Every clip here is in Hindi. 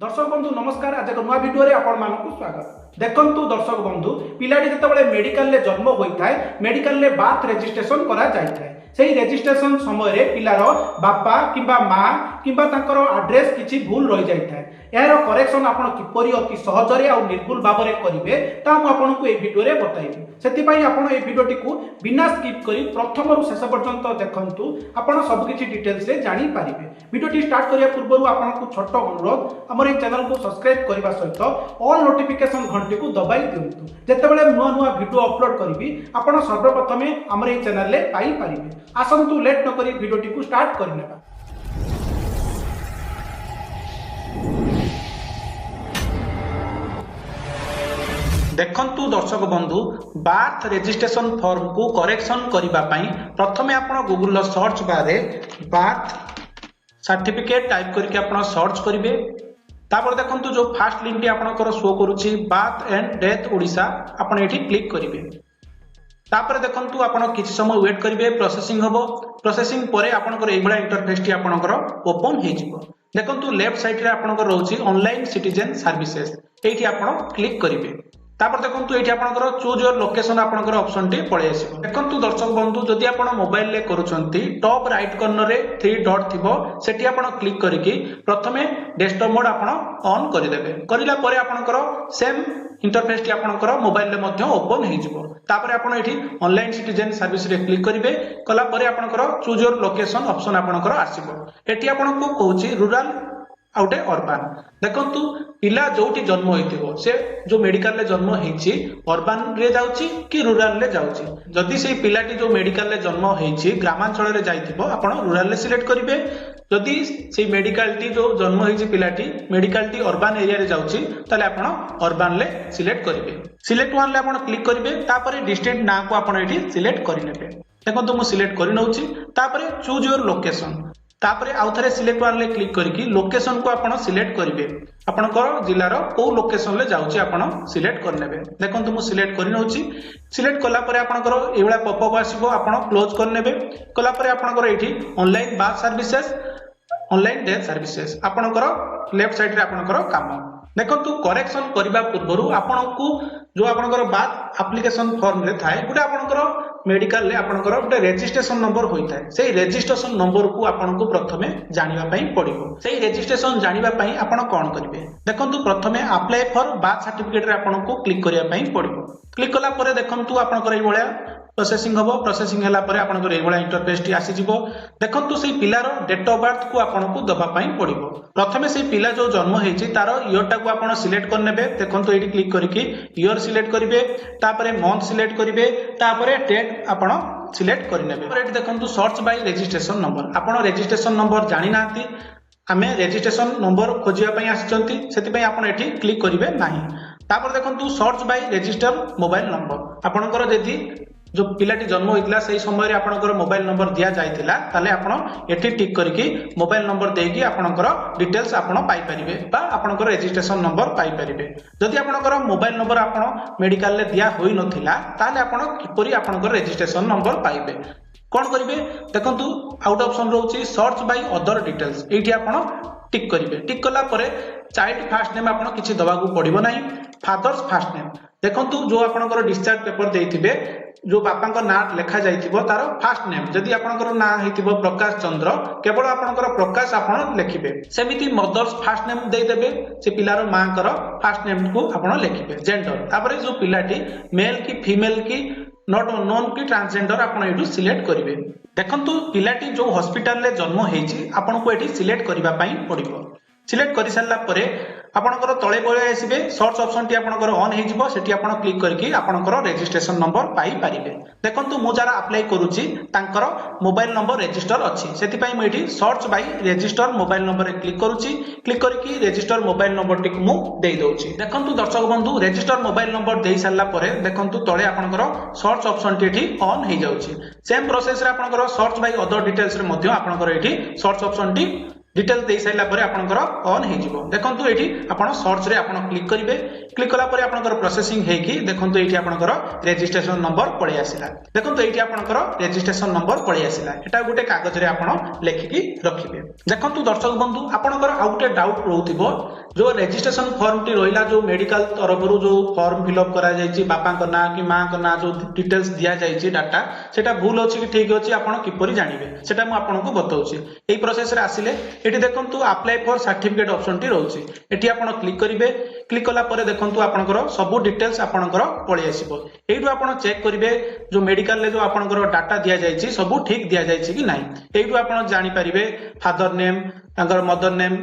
दर्शक बंधु नमस्कार। आज एक नुआ भिडियो आपण मानक स्वागत। देखंतु दर्शक बंधु पिलाटी जेतेबेले मेडिकल ले जन्म होइथाय मेडिकल ले बाथ रजिस्ट्रेशन करा जाइथाय। सेही रजिस्ट्रेशन समय रे पिलार बापा किंबा माँ किंबा तांकर एड्रेस किछि भूल रहि जाइथाय। यार करेक्शन आपण किपरि अति सहजरे आ निर्भुल भाबरे करिवे ता मु आपनकु ए वीडियो रे बताइबे। सेति पई आपण ए वीडियोटी को बिना स्किप करी प्रथम रु शेष पर्यंत देखंतु आपण सब किछि डिटेल्स रे जानि पारिबे। वीडियोटी स्टार्ट करिया पूर्वरु आपनकु छोट अनुरोध हमर ए चैनल को सब्सक्राइब करबा सहित ऑल नोटिफिकेशन घंटी को दबाई दियंतु। जेतेबेले नुआ नुआ वीडियो अपलोड करबी आपण सर्वप्रथमे हमर ए चैनल रे पाई पारिबे। आसंतु लेट न करी वीडियोटी को स्टार्ट करनेबा। देखंतु दर्शक बंधु बार्थ रजिस्ट्रेशन फॉर्म को करेक्शन करिबा पई प्रथमे आपण गूगल सर्च बार रे बार्थ सर्टिफिकेट टाइप करके आपण सर्च करिवे। तापर देखंतु जो फर्स्ट लिंक टी आपनकर शो करूची बार्थ एंड डेथ ओडिसा आपण एठी क्लिक करिवे। तापर देखंतु आपण किछ समय वेट करिवे प्रोसेसिंग हबो। प्रोसेसिंग परे आपनकर एबळा इंटरफेस टी आपनकर ओपन हे जिवो। देखंतु लेफ्ट साइड रे आपनकर रहउची ऑनलाइन सिटीजन सर्विसेज एठी आपण क्लिक करिवे। तापर देखंतु एठी आपनकर चूज योर लोकेशन आपनकर ऑप्शन टी पळे आसीबो। देखंतु दर्शक बंधु जदि आपण मोबाइल ले करूचंती टॉप राइट कॉर्नर रे 3 डॉट थिबो सेठी आपण क्लिक करिकि प्रथमे डेस्कटॉप मोड आपण ऑन करि देबे। करिला परे आपनकर सेम इंटरफेस टी आपनकर मोबाइल ले मध्ये ओपन हे जिवो। तापर आपण एठी ऑनलाइन सिटीजन सर्विस रे क्लिक करिवे। कला परे आपनकर चूज योर लोकेशन ऑप्शन आपनकर आसीबो। एठी आपण को कहूची रूरल आउटे अर्बान। देखंतु पिला जोटी जन्म होइथिबो से जो मेडिकल ले जन्म हेछि अर्बान रे जाउची कि रूरल ले जाउची। जदि से पिलाटी जो मेडिकल ले जन्म हेछि ग्रामांचल रे जाइथिबो आपण रूरल ले सिलेक्ट करिवे। जदि से मेडिकल टी जो जन्म हेछि पिलाटी मेडिकल टी अर्बान एरिया रे जाउची ताले आपण अर्बान ले सिलेक्ट करिवे। सिलेक्ट वन ले आपण क्लिक करिवे। तापर डिस्ट्रिक्ट ना को आपण एठी सिलेक्ट करि नेबे। देखंतु मु सिलेक्ट करि नउची। तापर चूज योर लोकेशन तापरे आउथरे सिलेक्ट वन ले क्लिक करके लोकेशन को आपण सिलेक्ट करिवे। आपनकर जिल्ला रो को लोकेशन ले जाउची आपण सिलेक्ट करनेबे। देखंतु मु सिलेक्ट करि नउची। सिलेक्ट कला परे आपनकर एवळा पॉपअप आसीबो आपण क्लोज करनेबे। कला परे आपनकर एठी online bath services online death services आपनकर लेफ्ट साइड रे आपनकर काम। देखंतु करेक्शन करबा पूर्वरु आपनकु जो आपनकर बाथ एप्लीकेशन फॉर्म रे थाए गुडा आपनकर मेडिकल ले आपनकर गोटे रजिस्ट्रेशन नंबर होइथाय। सेही रजिस्ट्रेशन नंबर को आपनकु प्रथमे जानिबा पई पड़िबो। सेही रजिस्ट्रेशन जानिबा पई आपण कोन करिवे। देखंतु प्रथमे अप्लाई फॉर बाथ सर्टिफिकेट रे आपनकु क्लिक करिया पई पड़िबो। क्लिक कला परे देखंतु आपनकर एई भलिया प्रोसेसिंग हबो। प्रोसेसिंग हला परे आपनकर एई भलिया इंटरफेस टी आसी जिवो। देखंतु सेही पिलारो डेट ऑफ बर्थ को आपनकु दबा पई पड़िबो। प्रथमे सेही पिला जो जन्म हेछि तारो ईयर टा को आपण सिलेक्ट करनेबे। देखंतु एठी क्लिक करिकि ईयर सिलेक्ट करिवे। तापरे मंथ सिलेक्ट करिवे। तापरे डेट आपण सिलेक्ट करनेबे। पर एठी देखंतु सर्च बाय रजिस्ट्रेशन नंबर आपण रजिस्ट्रेशन नंबर जानि नांती आमे रजिस्ट्रेशन नंबर खोजिया पई आछचंती सेति पई आपण एठी क्लिक करिवे नाही। तापर देखंतु search by register mobile number आपनकर जदि जो पिलाटी जन्म होइतला सेही समय रे आपनकर मोबाइल नंबर दिया जाइतिला ताले आपण एठी टिक करके मोबाइल नंबर देकी आपनकर डिटेल्स आपण पाई परिबे बा आपनकर रजिस्ट्रेशन नंबर पाई परिबे। जदि आपनकर मोबाइल नंबर आपण मेडिकल ले दिया होई नथिला ताले आपण किपरि आपनकर रजिस्ट्रेशन नंबर पाइबे कोन करिवे। देखंतु आउट ऑप्शन रहउची सर्च बाय अदर डिटेल्स एठी आपण टिक करिवे। टिक कला परे चाइल्ड फर्स्ट नेम आपण किछि दबा को पड़िबो नाही। फादर्स फर्स्ट नेम देखंतु जो आपनकर डिस्चार्ज पेपर देइथिबे जो बापा ना लेखा जाइथिबो तार फर्स्ट नेम जदि आपनकर ना हेतिबो प्रकाश चंद्र केवल आपनकर प्रकाश आपण लेखिबे। सेमिति मदर्स फर्स्ट नेम देइ देबे। से पिलार मां कर फर्स्ट नेम को आपण लेखिबे। जेंडर तापरे जो पिलाटी मेल की फीमेल की नॉट नोन की ट्रांसजेंडर आपण एठु सिलेक्ट करिवे। देखंतु पिलाटी जो हॉस्पिटल ले जन्म हेछि आपण को एठी सिलेक्ट करिबा पई पड़िबो। सिलेक्ट करि सारला परे आपनकर तळे पळे आसीबे सर्च ऑप्शन टी आपनकर ऑन हे जिवो। सेठी आपण क्लिक करके आपनकर रजिस्ट्रेशन नंबर पाई परिबे। देखंतु मु जारा अप्लाई करूची तांकर मोबाइल नंबर रजिस्टर अछि सेति पई मेठी search by register mobile number रे क्लिक करूची। क्लिक करके रजिस्टर मोबाइल नंबर टी मु देई दोची। देखंतु दर्शक बंधु रजिस्टर मोबाइल नंबर देई सारला परे देखंतु तळे आपनकर सर्च ऑप्शन टी एठी ऑन हे जाउची। सेम प्रोसेस रे आपनकर सर्च बाय अदर डिटेल्स रे मध्ये आपनकर एठी सर्च ऑप्शन टी डिटेल दे साइला परे आपनकर ऑन हे जिवो देखंतु एठी आपण सर्च रे आपण क्लिक करिवे क्लिक कला परे आपनकर प्रोसेसिंग हे कि देखंतु एठी आपनकर रजिस्ट्रेशन नंबर पळे आसिला देखंतु एठी आपनकर रजिस्ट्रेशन नंबर पळे आसिला एटा गुटे कागज रे आपण लेखिकी रखिबे देखंतु दर्शक बंधु आपनकर आ गुटे डाउट रहउथिबो जो रजिस्ट्रेशन फॉर्म टी रहिला जो मेडिकल तरफरु जो फॉर्म फिल अप करा जायछि बापा को ना कि मां को ना जो डिटेल्स दिया जायछि डाटा सेटा भूल अछि कि ठीक अछि आपण किपरि जानिबे सेटा मु आपनको बताउछि एई प्रोसेस रे आसिले एठी देखंतु अप्लाई फॉर सर्टिफिकेट ऑप्शन टी रहउछि एठी आपण क्लिक करिवे क्लिक कला परे देखंतु आपनकर सब डिटेल्स आपनकर पळि आसीबो एइटु आपण चेक करिवे जो मेडिकल ले जो आपनकर डाटा दिया जायछि सब ठीक दिया जायछि कि नाही एइटु आपण जानि परिबे फादर नेम तांकर मदर नेम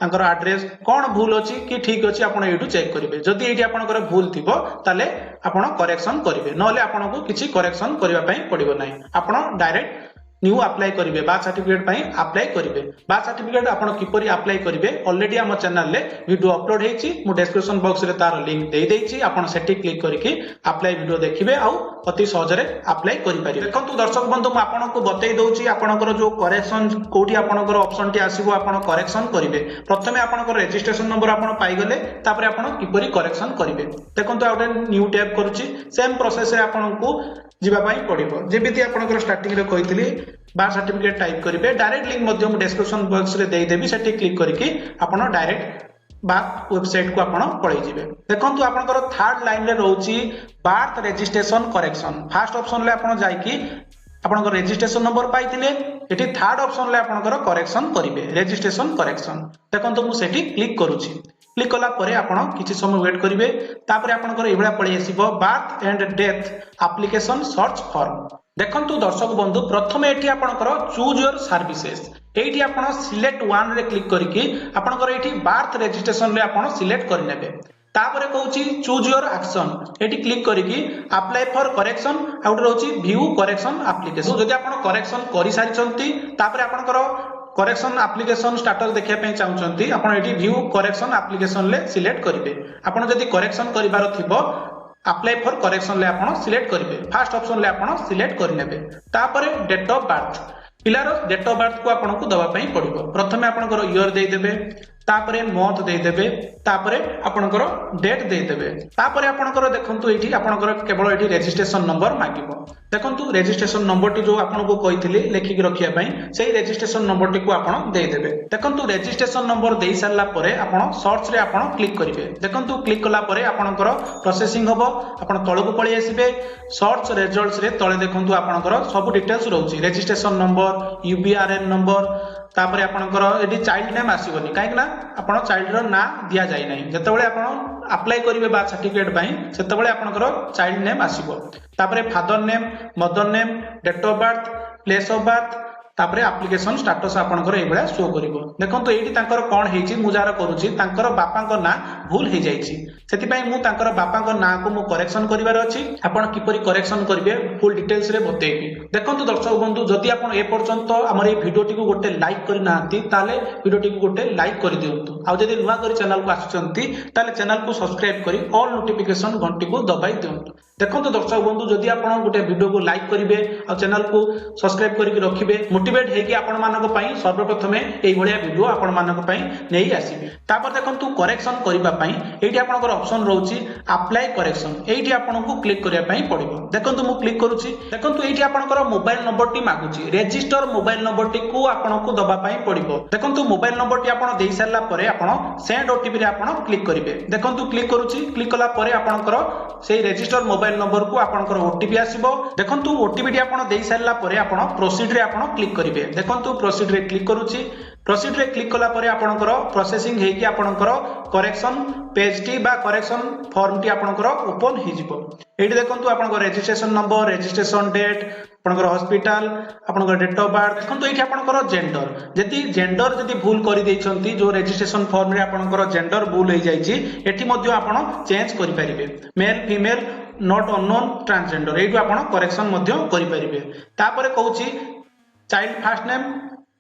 तांकर एड्रेस कोन भूल अछि कि ठीक अछि आपण एइटु चेक करिवे जदि एइटि आपनकर भूल थिबो ताले आपण करेक्शन करिवे नले आपनको किछि करेक्शन करिवा पई पडिबो नाही आपण डायरेक्ट न्यू अप्लाई करिवे बार्थ सर्टिफिकेट पई अप्लाई करिवे बार्थ सर्टिफिकेट आपण किपरि अप्लाई करिवे ऑलरेडी हम चैनल ले वीडियो अपलोड हेछि मु डिस्क्रिप्शन बॉक्स रे तार लिंक दे देछि आपण सेठी क्लिक करके अप्लाई वीडियो देखिबे आ अति सहज रे अप्लाई करि परिबे देखंतु दर्शक बंधु म आपनको बतै दउछि आपनकर जो करेक्शन कोठी आपनकर ऑप्शन टी आसीबो आपण करेक्शन करिवे प्रथमे आपनकर रजिस्ट्रेशन नंबर आपण पाइ गले तापर आपण किपरि करेक्शन करिवे देखंतु आउटे न्यू टैब करूछि सेम प्रोसेस रे आपनको जीवा पाई पड़िबो जेबिति आपनकर स्टार्टिंग रे कहितली बार्थ सर्टिफिकेट टाइप करिवे डायरेक्ट लिंक मध्य मु डिस्क्रिप्शन बॉक्स रे देई देबी सेठी क्लिक करके आपण डायरेक्ट बार्थ वेबसाइट को आपण पळै जिवे देखंतु आपनकर थर्ड लाइन रे रहउची birth registration correction first option ले आपण जाई कि आपनकर रजिस्ट्रेशन नंबर पाइतिले एठी थर्ड ऑप्शन ले आपनकर करेक्शन करिवे रजिस्ट्रेशन करेक्शन देखंतु मु सेठी क्लिक करूची क्लिक कला परे आपण किछि समय वेट करिवे तापर आपनकर एबळा पळै आसीबो birth and death application search form देखंतु दर्शक बंधु प्रथमे एठी आपनकर चूज योर सर्विसेज एठी आपण सिलेक्ट वन रे क्लिक करिकि आपनकर एठी बार्थ रजिस्ट्रेशन रे आपण सिलेक्ट करि नेबे तापरे कहूची चूज योर एक्शन एठी क्लिक करिकि अप्लाई फॉर करेक्शन आउट रहउची व्यू करेक्शन एप्लीकेशन जदि आपण करेक्शन करि सारिचंती तापरे आपनकर करेक्शन एप्लीकेशन स्टेटस देखिया पय चाहउचंती आपण एठी व्यू करेक्शन एप्लीकेशन ले सिलेक्ट करिवे आपण जदि करेक्शन करिवार थिबो अप्लाई फॉर करेक्शन ले आपण सिलेक्ट करिवे फर्स्ट ऑप्शन ले आपण सिलेक्ट करनेबे तापरे डेट ऑफ बर्थ पिलार डेट ऑफ बर्थ को आपण को दवा पय पड़िबो प्रथमे आपनकर ईयर देई देबे तापरे मंथ देई देबे तापरे आपनकर डेट देई देबे तापरे आपनकर देखंतु एठी आपनकर केवल एठी रजिस्ट्रेशन नंबर मागिबो देखंतु रजिस्ट्रेशन नंबर टी जो आपन को कहिथिले लेखिक रखिया पय सेही रजिस्ट्रेशन नंबर टी को आपण देई देबे देखंतु रजिस्ट्रेशन नंबर देई सारला परे आपण सर्च रे आपण क्लिक करिवे देखंतु क्लिक कला परे आपनकर प्रोसेसिंग होबो आपण तळको पळि आसीबे सर्च रिजल्ट्स रे तळे देखंतु आपनकर सब डिटेल्स रहउची रजिस्ट्रेशन नंबर यूबीआरएन नंबर तापरे आपनकर एडी चाइल्ड नेम आसीबोनी काहे ना आपण चाइल्ड रो ना दिया जाय नै जतबेले आपण अप्लाई करिवे बार्थ सर्टिफिकेट पई सेतबेले आपनकर चाइल्ड नेम आसीबो तापरे father name mother name date of birth place of birth तापरे एप्लीकेशन स्टेटस आपनकर एबळा शो करिवो देखंतु एठी तांकर कोन हेछि मु जार करूछि तांकर बापा को ना भूल हे जायछि सेति पई मु तांकर बापा को ना को मु करेक्शन करिवार अछि आपण किपरि करेक्शन करिवे फुल डिटेल्स रे बतेबी देखंतु दर्शक बंधु जदि आपण ए पर्यंत हमर ए वीडियो टी को गोटे लाइक करि नांती ताले वीडियो टी को गोटे लाइक करि दियंतु आ जदि नुवा करि चैनल को आछुचंती ताले चैनल को सब्सक्राइब करि ऑल नोटिफिकेशन घंटी को दबाई दियंतु देखंतु दर्शक बंधु जदि आपण गोटे वीडियो को लाइक करिवे आ चैनल को सब्सक्राइब करिके रखिबे मोटिवेट हेकि आपण मानको पई सर्वप्रथमे एई भलिया वीडियो आपण मानको पई नेई आसीबे तापर देखंतु करेक्शन करिबा पई एठी आपनकर ऑप्शन रहउची अप्लाई करेक्शन एठी आपनको क्लिक करिया पई पड़िबो देखंतु मु क्लिक करूची देखंतु एठी आपनकर मोबाइल नंबर टी मागुची रजिस्टर मोबाइल नंबर टी को आपनको दबा पई पड़िबो देखंतु मोबाइल नंबर टी आपण देई सारला परे आपण सेंड ओटीपी रे आपण क्लिक करिवे देखंतु क्लिक करूची क्लिक कला परे आपनकर सेही रजिस्टर मोबाइल नंबर को आपनकर ओटीपी आसीबो देखंतु ओटीपी टी आपण देई सारला परे आपण प्रोसीड रे आपण क्लिक करिवे देखंतु प्रोसीड रे क्लिक करूची प्रोसीड रे क्लिक कला परे आपनकर प्रोसेसिंग हेकि आपनकर करेक्शन पेज टी बा करेक्शन फॉर्म टी आपनकर ओपन हे जिवो एठी देखंतु आपनकर रजिस्ट्रेशन नंबर रजिस्ट्रेशन डेट आपनकर हॉस्पिटल आपनकर डेट ऑफ बर्थ देखंतु एठी आपनकर जेंडर जति जेंडर जति भूल करि दैछंती जो रजिस्ट्रेशन फॉर्म रे आपनकर जेंडर भूल हे जायछि एठी मध्ये आपण चेंज करि परिबे male female not unknown transgender एठी आपण करेक्शन मध्ये करि परिबे तापरे कहूची child first name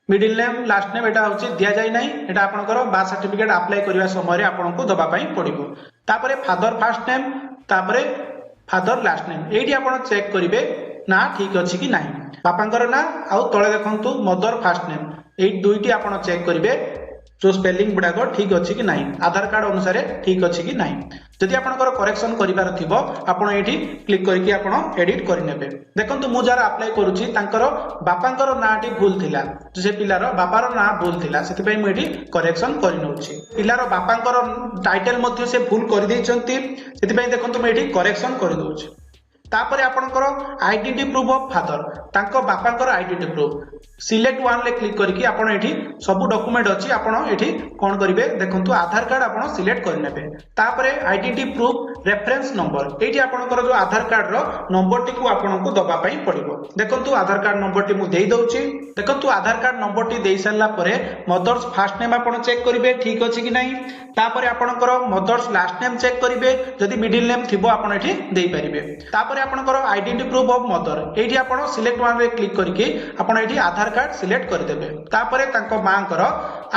middle name last name एटा होची दिया जाय नै एटा आपनकर बार्थ सर्टिफिकेट अप्लाई करिवा समय रे आपनको दबा पई पड़िबो तापरे फादर फर्स्ट नेम तापरे फादर लास्ट नेम एठी आपण चेक करिवे ना ठीक अच्छी कि नहीं बापांकर ना आउ तले देखंतु मदर फास्ट नेम एई दुईटी आपण चेक करिवे जो स्पेलिंग गुड़ाक ठीक अच्छी कि नहीं आधार कार्ड अनुसार ठीक अच्छी कि नहीं जदि आपनकर करेक्शन करिवार थिबो आपण एठी क्लिक करके आपण एडिट करिनेबे देखंतु मु जारा अप्लाई करूची तांकर बापांकर नाटी भूल थिला जे पिलार बापार ना भूल थिला सेति पई मु एठी करेक्शन करि नउची पिलार बापांकर टाइटल मध्ये से भूल कर दैचंती सेति पई देखंतु मु एठी करेक्शन करि दउची तापरे आपनकर आइडेंटिटी प्रूफ ऑफ फादर तांको बापांकर आइडेंटिटी प्रूफ सिलेक्ट वन ले क्लिक करके आपण एठी सब डॉक्यूमेंट अछि आपण एठी कोन करिवे देखंतु आधार कार्ड आपण सिलेक्ट करनेबे तापरे आइडेंटिटी प्रूफ रेफरेंस नंबर एठी आपनकर जो आधार कार्ड रो नंबर टी को आपण को दबा पई पड़िबो देखंतु आधार कार्ड नंबर टी मु देई दउची देखंतु आधार कार्ड नंबर टी देई सारला परे मदर्स फास्ट नेम आपण चेक करिवे ठीक अछि कि नाही तापरे आपनकर मदर्स लास्ट नेम चेक करिवे जदि मिडिल नेम थिबो आपण एठी देई परिबे तापरे आपनकर आइडेंटिटी प्रूफ ऑफ मदर एठी आपण सिलेक्ट वन रे क्लिक करके आपण एठी आधार कार्ड सिलेक्ट कर देबे तापरे तांको मांकर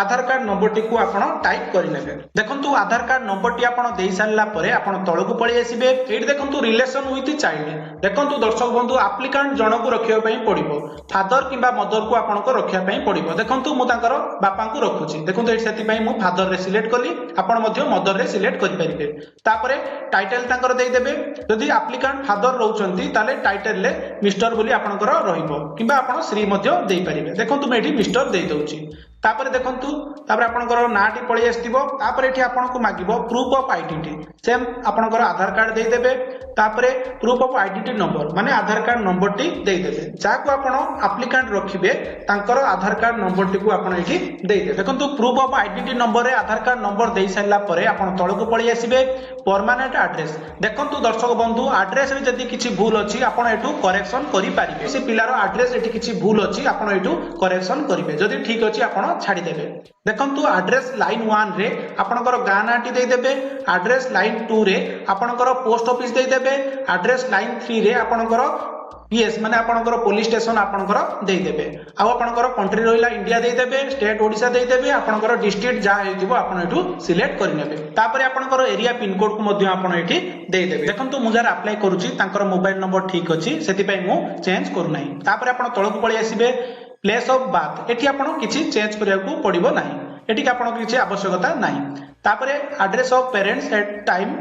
आधार कार्ड नंबर टी को आपण टाइप कर नेबे देखंतु आधार कार्ड नंबर टी आपण देई सारला परे आपण तळकु पळी आसीबे एठी देखंतु रिलेशन विथ चाइल्ड देखंतु दर्शक बंधु एप्लिकेंट जनकु रखिया पई पड़िबो फादर किबा मदर को आपण को रखिया पई पड़िबो देखंतु मु तांकर बापा को रखुची देखंतु एठी सेति पई मु फादर रे सिलेक्ट कली आपण मध्य मदर रे सिलेक्ट करि परिबे तापरे टाइटल तांकर देई देबे जदि एप्लिकेंट फादर रहउचंती ताले टाइटल ले मिस्टर बोली आपनकर रहिबो किबा आपण श्री मध्य देई परिबे देखंतु मैं एठी मिस्टर देई दउची तापरे देखंतु तापरे आपनकर नाटी पळी आस्तिबो तापरे एठी आपनको मागिबो प्रूफ ऑफ आइडेंटिटी सेम आपनकर आधार कार्ड देई देबे तापरे प्रूफ ऑफ आइडेंटिटी नंबर माने आधार कार्ड नंबर टी देई देबे जाको आपण एप्लिकेंट रखिबे तांकर आधार कार्ड नंबर टी को आपण एठी देई देबे देखंतु प्रूफ ऑफ आइडेंटिटी नंबर रे आधार कार्ड नंबर देई सारला परे आपण तळको पळी आसीबे परमानेंट एड्रेस देखंतु दर्शक बंधु एड्रेस रे जदी किछि भूल अछि आपण एठु करेक्शन करि पारिबे से पिलारो एड्रेस एठी किछि भूल अछि आपण एठु करेक्शन करिवे जदी ठीक अछि आपण छाडी देबे देखंतु एड्रेस लाइन 1 रे आपनकर गां नाटी देई देबे एड्रेस लाइन 2 रे आपनकर पोस्ट ऑफिस देई देबे एड्रेस लाइन 3 रे आपनकर पीएस माने आपनकर पुलिस स्टेशन आपनकर देई देबे आ आपनकर कंट्री रहिला इंडिया देई देबे स्टेट ओडिसा देई देबे आपनकर डिस्ट्रिक्ट जा हेजिबो आपण एठु सिलेक्ट करि नेबे तापरे आपनकर एरिया पिन कोड को मध्य आपण एठी देई देबे देखंतु मु जार अप्लाई करूची तांकर मोबाइल नंबर ठीक अछि सेति पई मु चेंज करू नाही तापरे आपण तळको पळी आसीबे प्लेस ऑफ बाथ एठी आपण किछि चेंज करिया को पड़िबो नाही एठी आपण किछि आवश्यकता नाही तापरे address of parents at time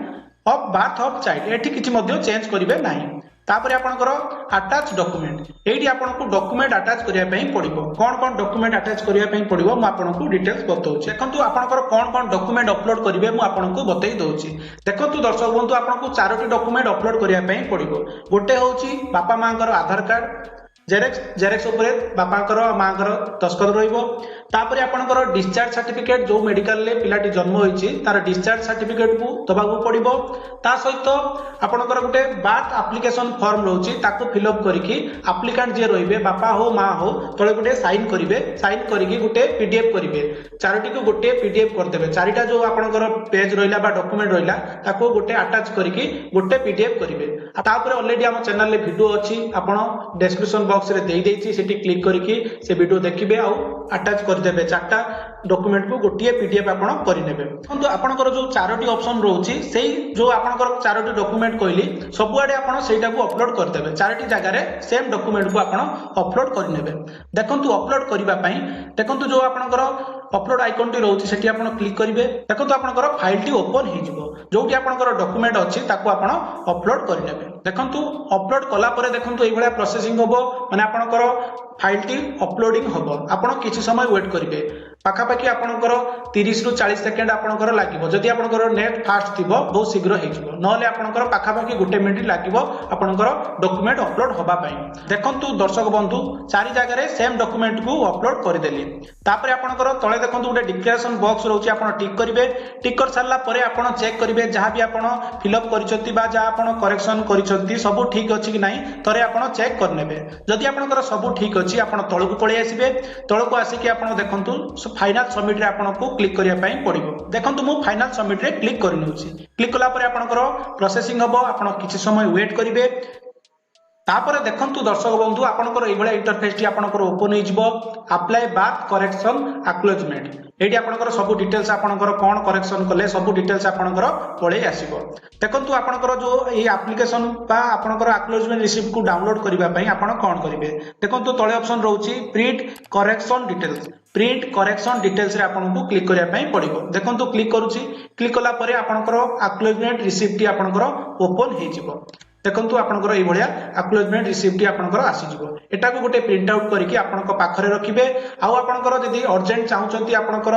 of birth of child एठी किछि मध्य चेंज करिवे नाही तापरे आपनकर अटैच डॉक्यूमेंट एठी आपनको डॉक्यूमेंट अटैच करिया पई पड़िबो कोन डॉक्यूमेंट अटैच करिया पई पड़िबो म आपनको डिटेल्स बतौछि देखंतु आपनकर कोन डॉक्यूमेंट अपलोड करिवे म आपनको बतै दउछि देखंतु दर्शक बंधु आपनको चारोटी डॉक्यूमेंट अपलोड करिया पई पड़िबो गोटे होछि बापा मांकर आधार कार्ड जेरेक्स उपरे बापांकर मांकर दस्खत रहिबो तापरे आपनकर डिस्चार्ज सर्टिफिकेट जो मेडिकल ले पिलाटी जन्म होईची तार डिस्चार्ज सर्टिफिकेट को दबागु पड़िबो ता सहित आपनकर गुटे बार्थ एप्लिकेशन फॉर्म रहउची ताको फिल अप करिकि एप्लिकेंट जे रहिबे बापा हो मां हो तळे गुटे साइन करिवे साइन करिकि गुटे पीडीएफ करिवे चारोटी को गुटे पीडीएफ कर देबे चारिटा जो आपनकर पेज रहिला बा डॉक्यूमेंट रहिला ताको गुटे अटैच करिकि गुटे पीडीएफ करिवे तापरे ऑलरेडी हम चैनल ले वीडियो अछि आपण डिस्क्रिप्शन बॉक्स रे देई देछि सेठी क्लिक करिकि से वीडियो देखिबे आ अटैच कर देबे चारटा डॉक्यूमेंट को गोटिए पीडीएफ आपण करि नेबे किंतु आपनकर जो चारोटी ऑप्शन रहउची सेही जो आपनकर चारोटी डॉक्यूमेंट कहली सबुआडे आपण सेटा को अपलोड कर देबे चारोटी जगह रे सेम डॉक्यूमेंट को आपण अपलोड करि नेबे देखंतु अपलोड करिबा पई देखंतु जो आपनकर अपलोड आइकन टी रहउची सेठी आपण क्लिक करिवे देखंतु आपनकर फाइल टी ओपन हि जिवो जोटी आपनकर डॉक्यूमेंट अछि ताको आपण अपलोड करि नेबे देखंतु अपलोड कला परे देखंतु एई भलिया प्रोसेसिंग होबो माने आपनकर फाइल टी अपलोडिंग होबो आपण किछि समय वेट करिवे पाखापाखि आपनकर 30 रु 40 सेकेंड आपनकर लागिवो जदि आपनकर नेट फास्ट थिबो बहुत शीघ्र हेजिवो नले आपनकर पाखापाखि 1 मिनिट लागिवो आपनकर डॉक्यूमेंट अपलोड होबा पई देखंतु दर्शक बंधु चारि जगह रे सेम डॉक्यूमेंट को अपलोड कर देली तापरे आपनकर तळे देखंतु उडे डिक्लेरेशन बॉक्स रहउची आपण टिक करिवे टिक कर सारला परे आपण चेक करिवे जहां भी आपण फिल अप करिसंती बा जा आपण करेक्शन करिसंती सब ठीक अछि कि नाही तरे आपण चेक कर नेबे जदि आपनकर सब ठीक अछि आपण तळकु पळी आसीबे तळकु आसी कि आपण देखंतु फाइनल सबमिट रे आपनको क्लिक करिया पई पड़िबो देखंतु मु फाइनल सबमिट रे क्लिक करि नउची क्लिक कला परे आपनकर प्रोसेसिंग हबो आपण किछि समय वेट करिवे तापर देखंतु दर्शक बंधु आपनकर एई भलिया इंटरफेस टी आपनकर ओपन होई जिवो apply bath correction acknowledgement eighty आपनकर सब डिटेल्स आपनकर कोन करेक्शन कले सब डिटेल्स आपनकर पळे आसीबो देखंतु आपनकर जो एई एप्लीकेशन बा आपनकर एक्नॉलेजमेंट रिसीप्ट को डाउनलोड करिबा पई आपण कोन करिवे देखंतु तळे ऑप्शन रहउची print correction details print correction details रे आपनको क्लिक करिया पई पड़िबो देखंतु क्लिक करूची क्लिक कला परे आपनकर एक्नॉलेजमेंट रिसीप्ट टी आपनकर ओपन हे जिवो देखंतु आपनकर एई भलिया एक्नॉलेजमेंट रिसीप्ट आपनकर आसी जिवो एटा को गोटे प्रिंट आउट करके आपनकर पाखरे रखिबे आउ आपनकर जदी अर्जेंट चाहउचंती आपनकर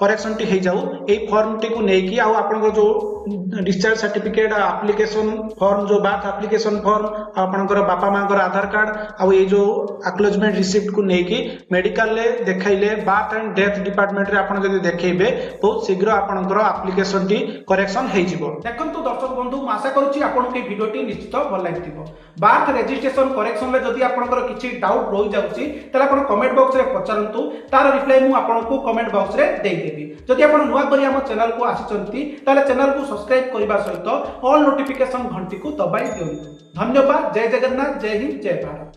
करेक्शन टी हे जाऊ ए फॉर्म टी को नेकी आउ आपनकर जो डिस्चार्ज सर्टिफिकेट एप्लीकेशन फॉर्म जो बाथ एप्लीकेशन फॉर्म आपनकर बापा मांकर आधार कार्ड आउ ए जो एक्नॉलेजमेंट रिसीप्ट को नेकी मेडिकल ले देखाइले बाथ एंड डेथ डिपार्टमेंट रे आपन जदी देखैबे बहुत शीघ्र आपनकर एप्लीकेशन टी करेक्शन हे जिवो देखंतु दर्शक बंधु आशा करूची आपन के वीडियो टी निश्चित भल लागिथिबो बाथ रजिस्ट्रेशन करेक्शन ले जदी आपनकर किछि डाउट रहि जाउची तले आपन कमेंट बॉक्स रे पचारंतु तार रिप्लाई मु आपनको कमेंट बॉक्स रे देई देबी जदी आपन नुवा करी हम चैनल को आसिचंती ताले चैनल को सब्सक्राइब करबा सहित ऑल नोटिफिकेशन घंटी को दबाई दियंतु धन्यवाद जय जगन्नाथ जय हिंद जय भारत।